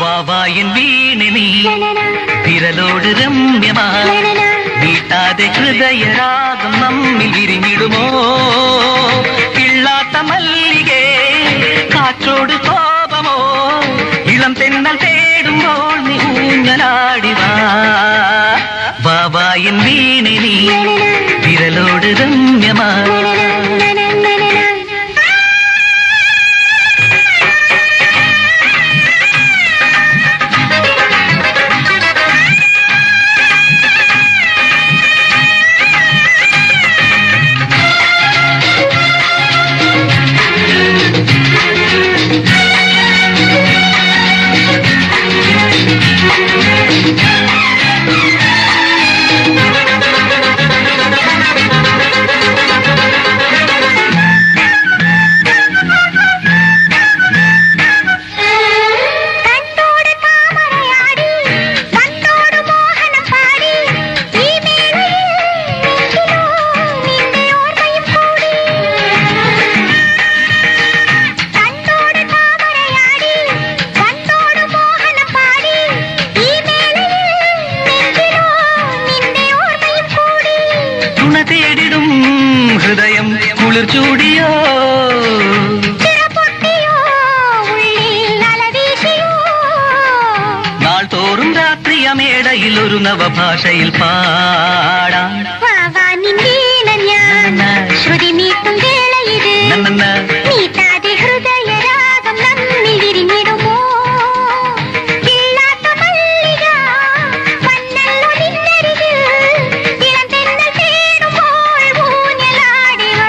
வாவாயின் வீணை நீ விரலோடு ரம்யமா வீட்டாതെ ஹிருதய ராகம் நம்மில் விரிஞ்சிடுமோ கிள்ளாத்த மல்லிகே காற்றோடு கோபமோ இளம் தென்னல் தேடும்போல் நீ ஊஞ்சலாடிவா வாவாயின் வீணை நீ விரலோடு ரம்யமா தேடிடும் ஹிருதயம் குளிர் சூடியோ நாள் தோறும் ராத்திரிய மேடையில் ஒரு நவ பாஷையில் பாடா ശ്രുതി മീട്ടും വേളയിത് നീട്ടാതെ ഹൃദയ രാഗം നമ്മിൽ വിരിഞ്ഞിടുമോ കിള്ളാത്ത മല്ലിക വന്നല്ലോ നിന്നരികിൽ ഇളം തെന്നൽ തേടുമ്പോൾ ഊഞ്ഞലാടിവ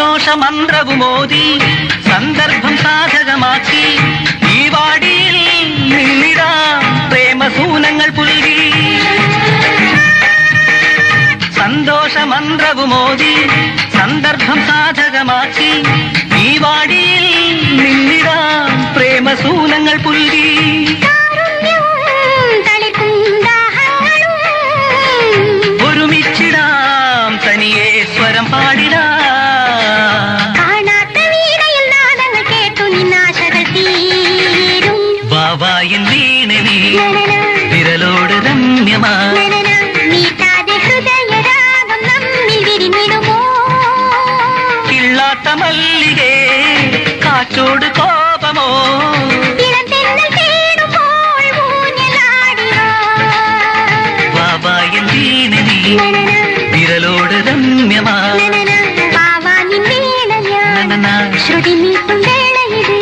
സന്തോഷമന്ത്രവുമോദി സന്ദർഭം സാധകമാക്കി ഈ വാടിയിൽ നിന്നിടാം പ്രേമസൂനങ്ങൾ പുൽകി സന്തോഷമന്ത്രവുമോദി സന്ദർഭം സാധകമാക്കി ഈ വാടിയിൽ നിന്നിടാം പ്രേമസൂനങ്ങൾ പുൽകി ഒരുമിച്ചിടാം തനിയെ സ്വരം പാടിടാം വാവാயின் വീണை നീ വിരലോട് രമ്യമാ നീട്ടാതെ ഹൃദയ രാഗം നമ്മിൽ വിരിഞ്ഞിടുമോ കിള്ളാത്ത മല്ലികേ കാറ്റോട് കോപമോ ഇളം തെന്നൽ തേടുമ്പോൾ ഊഞ്ഞലാടിവ വാവാயின் വീണை നീ വിരലോട് രമ്യമാ വാവാനിൻ വീണയാ ശ്രുതി മീട്ടും വേളയിത്